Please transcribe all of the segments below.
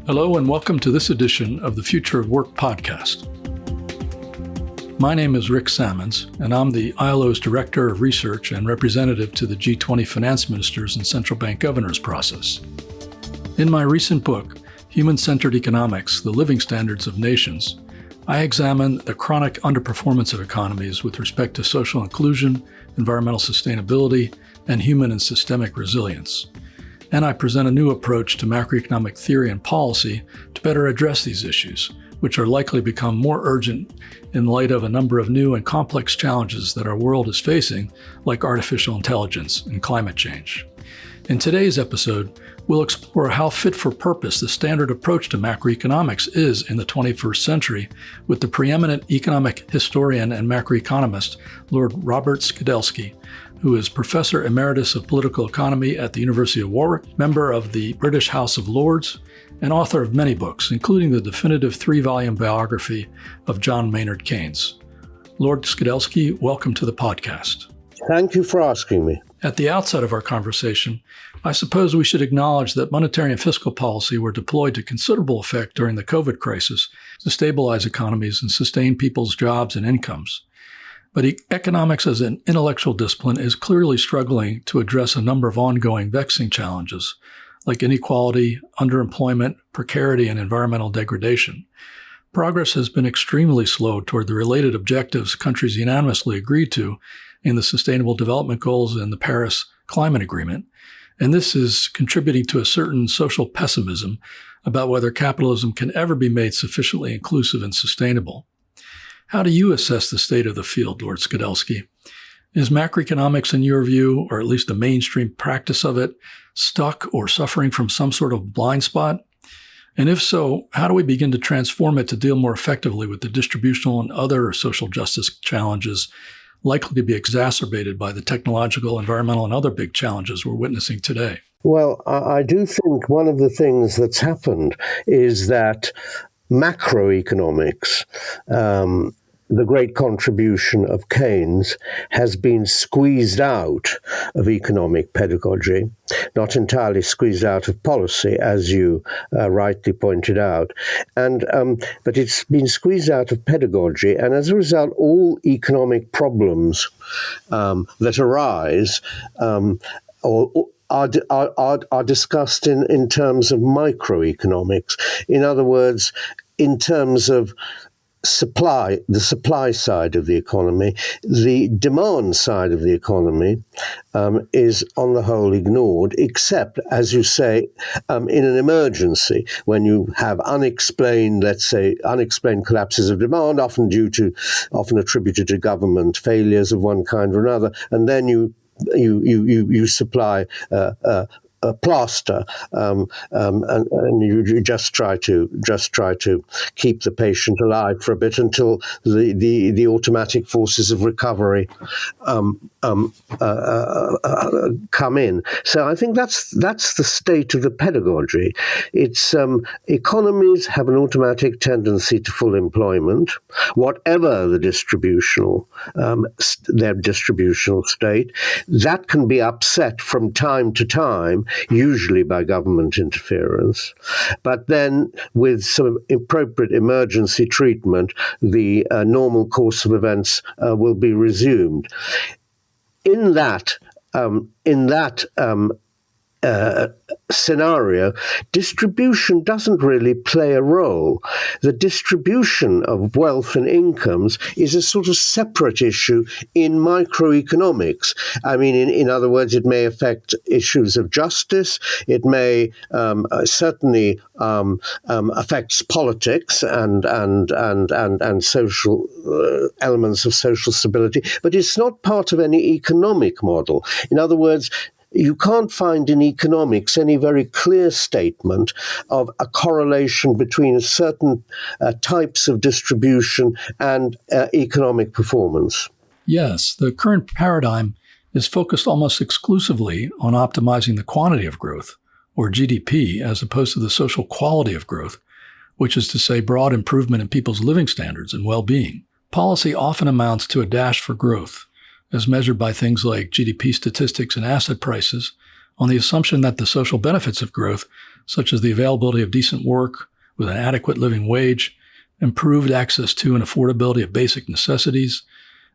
Hello and welcome to this edition of the Future of Work podcast. My name is Rick Samans, and I'm the ILO's Director of Research and representative to the G20 finance ministers and central bank governors process. In my recent book, Human-Centered Economics, The Living Standards of Nations, I examine the chronic underperformance of economies with respect to social inclusion, environmental sustainability, and human and systemic resilience. And I present a new approach to macroeconomic theory and policy to better address these issues, which are likely to become more urgent in light of a number of new and complex challenges that our world is facing, like artificial intelligence and climate change. In today's episode, we'll explore how fit for purpose the standard approach to macroeconomics is in the 21st century with the preeminent economic historian and macroeconomist, Lord Robert Skidelsky, who is Professor Emeritus of Political Economy at the University of Warwick, member of the British House of Lords, and author of many books, including the definitive 3-volume biography of John Maynard Keynes. Lord Skidelsky, welcome to the podcast. Thank you for asking me. At the outset of our conversation, I suppose we should acknowledge that monetary and fiscal policy were deployed to considerable effect during the COVID crisis to stabilize economies and sustain people's jobs and incomes. But economics as an intellectual discipline is clearly struggling to address a number of ongoing vexing challenges, like inequality, underemployment, precarity, and environmental degradation. Progress has been extremely slow toward the related objectives countries unanimously agreed to in the Sustainable Development Goals and the Paris Climate Agreement, and this is contributing to a certain social pessimism about whether capitalism can ever be made sufficiently inclusive and sustainable. How do you assess the state of the field, Lord Skidelsky? Is macroeconomics, in your view, or at least the mainstream practice of it, stuck or suffering from some sort of blind spot? And if so, how do we begin to transform it to deal more effectively with the distributional and other social justice challenges likely to be exacerbated by the technological, environmental, and other big challenges we're witnessing today? Well, I do think one of the things that's happened is that macroeconomics, the great contribution of Keynes, has been squeezed out of economic pedagogy, not entirely squeezed out of policy, as you rightly pointed out, but it's been squeezed out of pedagogy, and as a result, all economic problems that arise are discussed in terms of microeconomics. In other words, in terms of the supply side of the economy. The demand side of the economy is on the whole ignored, except, as you say, in an emergency, when you have unexplained collapses of demand, often attributed to government failures of one kind or another, and then you supply a plaster, and you just try to keep the patient alive for a bit until the automatic forces of recovery come in. So I think that's the state of the pedagogy. It's economies have an automatic tendency to full employment, whatever the their distributional state. That can be upset from time to time, usually by government interference. But then, with some appropriate emergency treatment, the normal course of events will be resumed. In that scenario, distribution doesn't really play a role. The distribution of wealth and incomes is a sort of separate issue in microeconomics. I mean, in other words, it may affect issues of justice. It may certainly affects politics and social elements of social stability, but it's not part of any economic model. In other words, you can't find in economics any very clear statement of a correlation between certain types of distribution and economic performance. Yes, the current paradigm is focused almost exclusively on optimizing the quantity of growth, or GDP, as opposed to the social quality of growth, which is to say broad improvement in people's living standards and well-being. Policy often amounts to a dash for growth, as measured by things like GDP statistics and asset prices, on the assumption that the social benefits of growth, such as the availability of decent work with an adequate living wage, improved access to and affordability of basic necessities,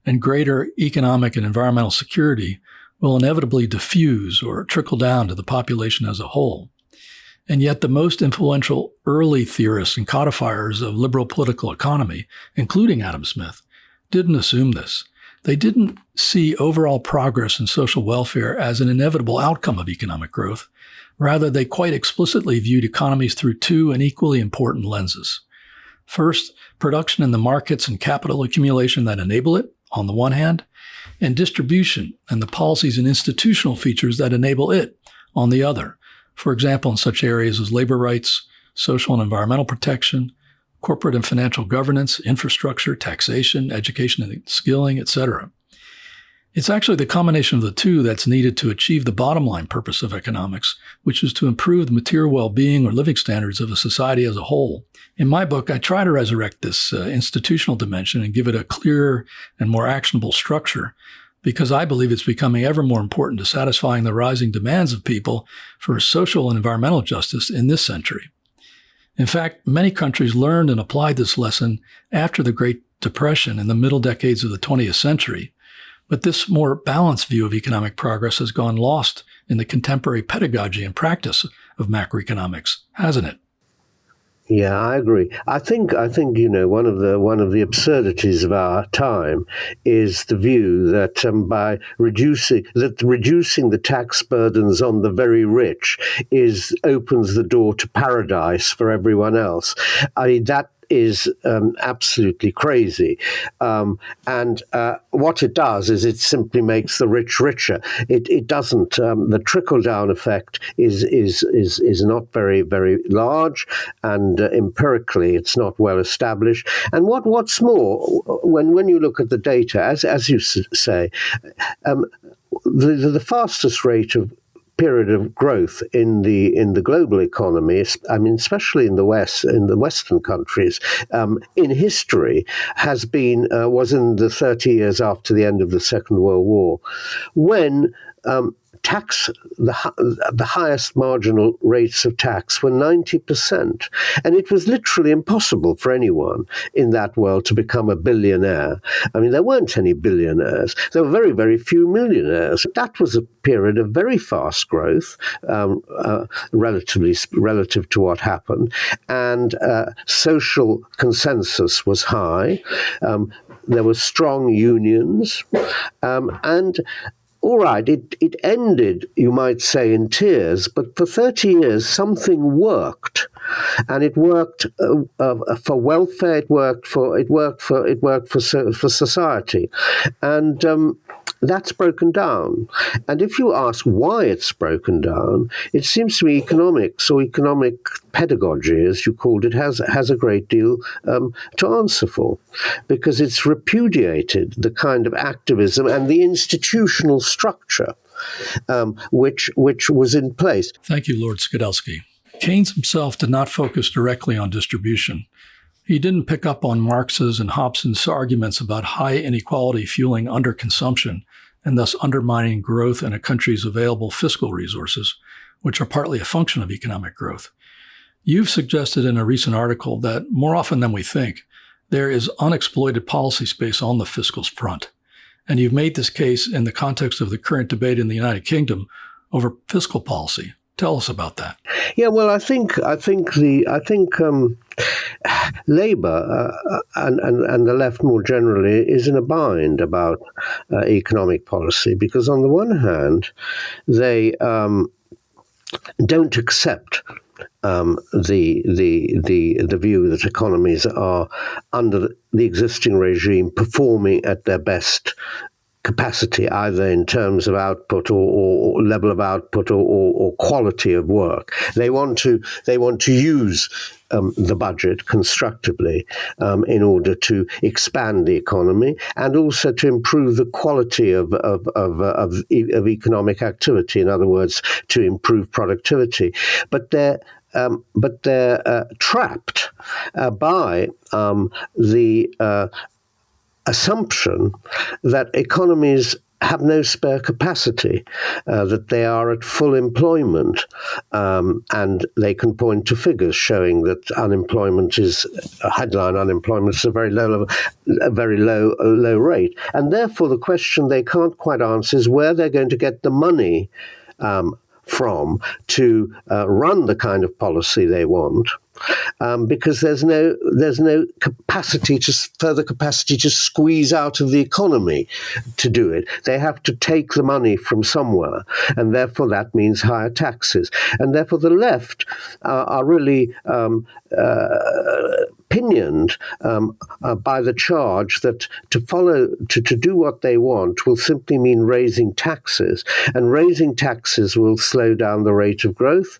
and greater economic and environmental security, will inevitably diffuse or trickle down to the population as a whole. And yet the most influential early theorists and codifiers of liberal political economy, including Adam Smith, didn't assume this. They didn't see overall progress in social welfare as an inevitable outcome of economic growth. Rather, they quite explicitly viewed economies through two unequally important lenses. First, production in the markets and capital accumulation that enable it, on the one hand, and distribution and the policies and institutional features that enable it, on the other. For example, in such areas as labor rights, social and environmental protection, corporate and financial governance, infrastructure, taxation, education and skilling, etc. It's actually the combination of the two that's needed to achieve the bottom line purpose of economics, which is to improve the material well-being or living standards of a society as a whole. In my book, I try to resurrect this institutional dimension and give it a clearer and more actionable structure, because I believe it's becoming ever more important to satisfying the rising demands of people for social and environmental justice in this century. In fact, many countries learned and applied this lesson after the Great Depression in the middle decades of the 20th century, but this more balanced view of economic progress has gone lost in the contemporary pedagogy and practice of macroeconomics, hasn't it? Yeah, I agree. I think one of the absurdities of our time is the view that by reducing the tax burdens on the very rich opens the door to paradise for everyone else. That is absolutely crazy. And what it does is it simply makes the rich richer. It doesn't, the trickle-down effect is not very, very large, and empirically it's not well established. And what's more, when you look at the data, as you say, the fastest rate of period of growth in the global economy, I mean, especially in the Western countries, in history, was in the 30 years after the end of the Second World War, when the highest marginal rates of tax were 90%. And it was literally impossible for anyone in that world to become a billionaire. I mean, there weren't any billionaires. There were very, very few millionaires. That was a period of very fast growth, relative to what happened. And social consensus was high. There were strong unions. And all right, it ended, you might say, in tears, but for 30 years something worked, and it worked for welfare. It worked for society, and that's broken down. And if you ask why it's broken down, it seems to me economics, or economic pedagogy, as you called it, has a great deal to answer for, because it's repudiated the kind of activism and the institutional structure which was in place. Thank you, Lord Skidelsky. Keynes himself did not focus directly on distribution. He didn't pick up on Marx's and Hobson's arguments about high inequality fueling underconsumption and thus undermining growth in a country's available fiscal resources, which are partly a function of economic growth. You've suggested in a recent article that more often than we think, there is unexploited policy space on the fiscal front. And you've made this case in the context of the current debate in the United Kingdom over fiscal policy. Tell us about that. Yeah, well, I think Labour and the left more generally is in a bind about economic policy, because on the one hand, they don't accept the view that economies are, under the existing regime, performing at their best capacity, either in terms of output or level of output or quality of work. They want to use the budget constructively in order to expand the economy and also to improve the quality of economic activity. In other words, to improve productivity. But they're trapped by the assumption that economies have no spare capacity, that they are at full employment, and they can point to figures showing that headline unemployment is a very low level, a very low rate, and therefore the question they can't quite answer is where they're going to get the money from to run the kind of policy they want. Because there's no further capacity to squeeze out of the economy to do it. They have to take the money from somewhere, and therefore that means higher taxes. And therefore the left are really pinioned by the charge that to do what they want will simply mean raising taxes, and raising taxes will slow down the rate of growth,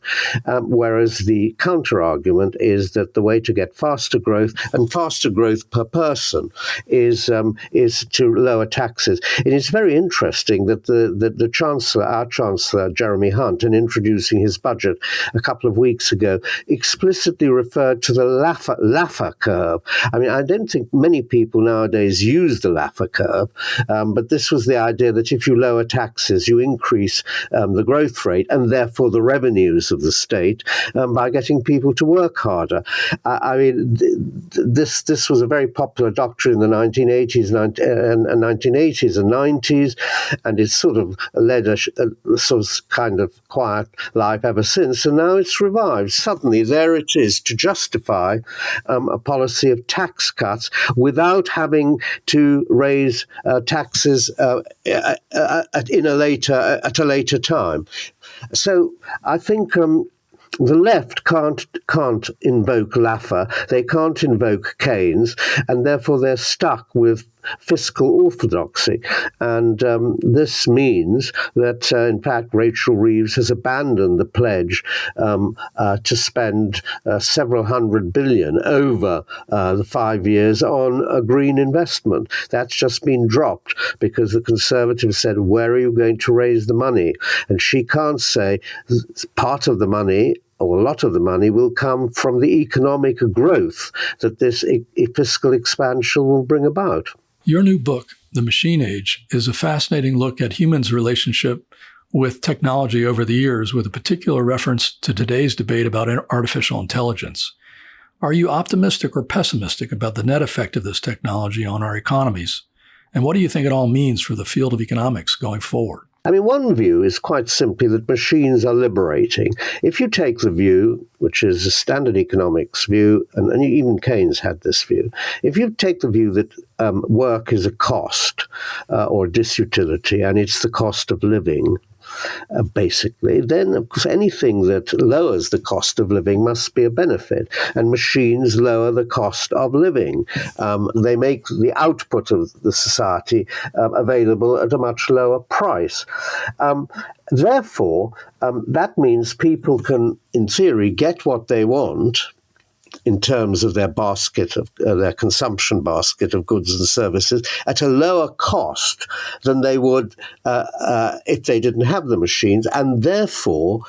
whereas the counter-argument is that the way to get faster growth, and faster growth per person, is to lower taxes. And it's very interesting that the Chancellor, our Chancellor, Jeremy Hunt, in introducing his budget a couple of weeks ago, explicitly referred to the Laffer curve. I mean, I don't think many people nowadays use the Laffer curve, but this was the idea that if you lower taxes, you increase the growth rate and therefore the revenues of the state by getting people to work harder. I mean, this was a very popular doctrine in the 1980s and 90s, and it's sort of led a sort of kind of quiet life ever since, and now it's revived. Suddenly, there it is to justify a policy of tax cuts without having to raise taxes at a later time. So I think the left can't invoke Laffer, they can't invoke Keynes, and therefore they're stuck with fiscal orthodoxy. And this means that, in fact, Rachel Reeves has abandoned the pledge to spend several $100 billion over the 5 years on a green investment. That's just been dropped because the Conservatives said, where are you going to raise the money? And she can't say part of the money or a lot of the money will come from the economic growth that this fiscal expansion will bring about. Your new book, The Machine Age, is a fascinating look at humans' relationship with technology over the years, with a particular reference to today's debate about artificial intelligence. Are you optimistic or pessimistic about the net effect of this technology on our economies? And what do you think it all means for the field of economics going forward? I mean, one view is quite simply that machines are liberating. If you take the view, which is a standard economics view, and even Keynes had this view, if you take the view that work is a cost or disutility, and it's the cost of living, basically, then, of course, anything that lowers the cost of living must be a benefit. And machines lower the cost of living. They make the output of the society available at a much lower price. Therefore, that means people can, in theory, get what they want in terms of their basket of their consumption basket of goods and services at a lower cost than they would if they didn't have the machines, and therefore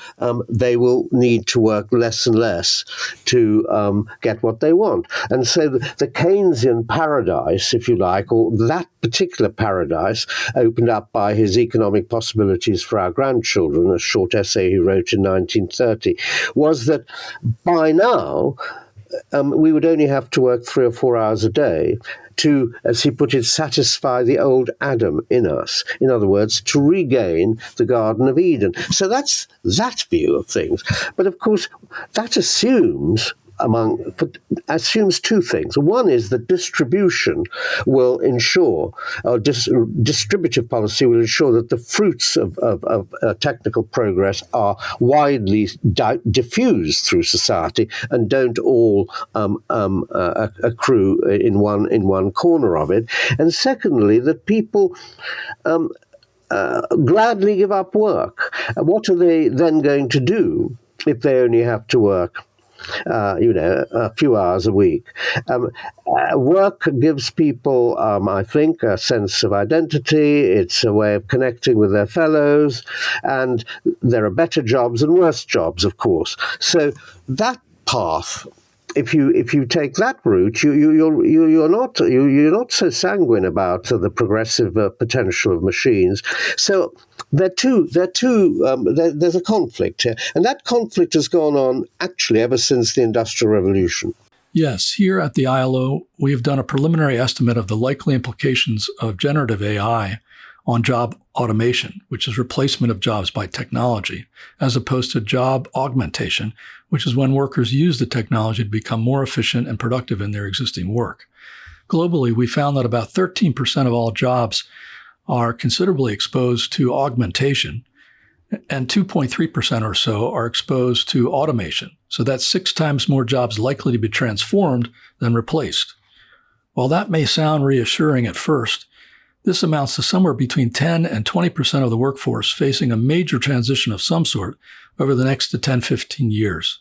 they will need to work less and less to get what they want. And so the Keynesian paradise, if you like, or that particular paradise opened up by his Economic Possibilities for Our Grandchildren, a short essay he wrote in 1930, was that by now we would only have to work 3 or 4 hours a day to, as he put it, satisfy the old Adam in us. In other words, to regain the Garden of Eden. So that's that view of things. But of course, that assumes two things. One is that distribution will ensure, or distributive policy will ensure that the fruits of technical progress are widely diffused through society and don't all accrue in one corner of it. And secondly, that people gladly give up work. What are they then going to do if they only have to work a few hours a week? Work gives people, I think, a sense of identity. It's a way of connecting with their fellows, and there are better jobs and worse jobs, of course. So that path if you take that route, you're not so sanguine about the progressive potential of machines. So there's a conflict here, and that conflict has gone on actually ever since the Industrial Revolution. Yes, here at the ILO, we have done a preliminary estimate of the likely implications of generative AI on job automation, which is replacement of jobs by technology, as opposed to job augmentation, which is when workers use the technology to become more efficient and productive in their existing work. Globally, we found that about 13% of all jobs are considerably exposed to augmentation, and 2.3% or so are exposed to automation. So that's 6 times more jobs likely to be transformed than replaced. While that may sound reassuring at first, this amounts to somewhere between 10 and 20% of the workforce facing a major transition of some sort over the next 10-15 years,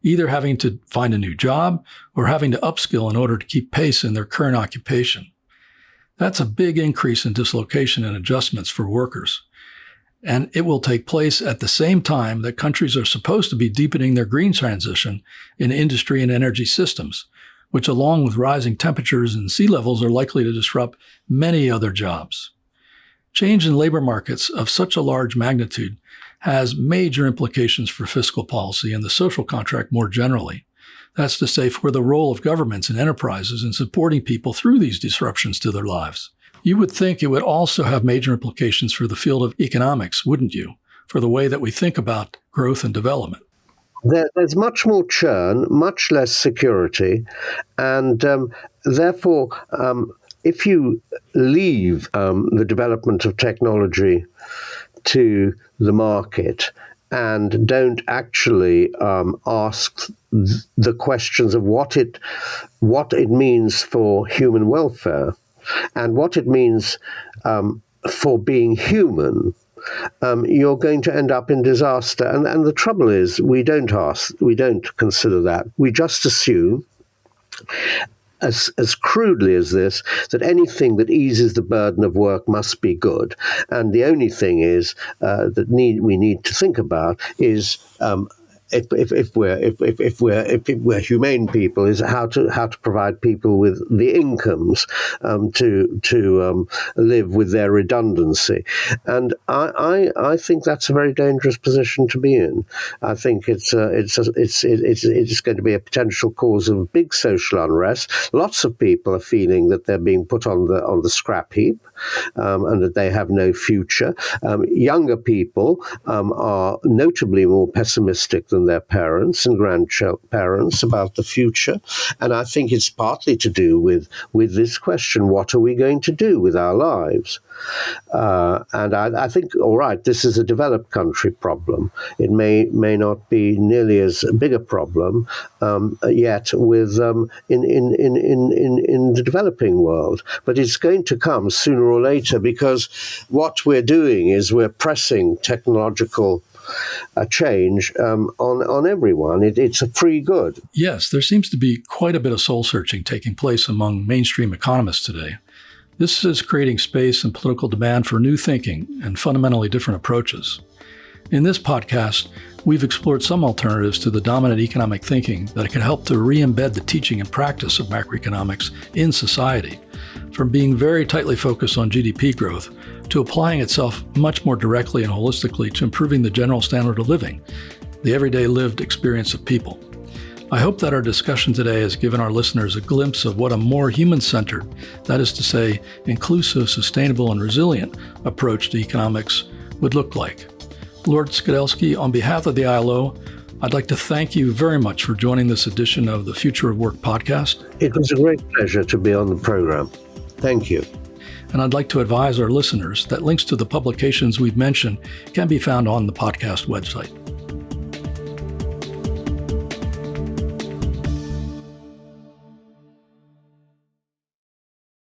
either having to find a new job or having to upskill in order to keep pace in their current occupation. That's a big increase in dislocation and adjustments for workers. And it will take place at the same time that countries are supposed to be deepening their green transition in industry and energy systems, which along with rising temperatures and sea levels are likely to disrupt many other jobs. Change in labor markets of such a large magnitude has major implications for fiscal policy and the social contract more generally. That's to say, for the role of governments and enterprises in supporting people through these disruptions to their lives. You would think it would also have major implications for the field of economics, wouldn't you? For the way that we think about growth and development. There's much more churn, much less security, and therefore, if you leave the development of technology to the market and don't actually ask the questions of what it means for human welfare and what it means for being human, you're going to end up in disaster. And the trouble is, we don't consider that. We just assume, as crudely as this, that anything that eases the burden of work must be good. And the only thing is we need to think about is if we're humane people, is how to provide people with the incomes to live with their redundancy, and I think that's a very dangerous position to be in. I think it's going to be a potential cause of big social unrest. Lots of people are feeling that they're being put on the scrap heap, and that they have no future. Younger people are notably more pessimistic than their parents and grandparents about the future, and I think it's partly to do with this question: what are we going to do with our lives? And I think, all right, this is a developed country problem. It may not be nearly as big a problem yet with in the developing world, but it's going to come sooner or later, because what we're doing is we're pressing technological change on everyone. It's a free good. Yes, there seems to be quite a bit of soul-searching taking place among mainstream economists today. This is creating space and political demand for new thinking and fundamentally different approaches. In this podcast, we've explored some alternatives to the dominant economic thinking that can help to re-embed the teaching and practice of macroeconomics in society, from being very tightly focused on GDP growth to applying itself much more directly and holistically to improving the general standard of living, the everyday lived experience of people. I hope that our discussion today has given our listeners a glimpse of what a more human-centered, that is to say, inclusive, sustainable, and resilient approach to economics would look like. Lord Skidelsky, on behalf of the ILO, I'd like to thank you very much for joining this edition of the Future of Work podcast. It was a great pleasure to be on the program. Thank you. And I'd like to advise our listeners that links to the publications we've mentioned can be found on the podcast website.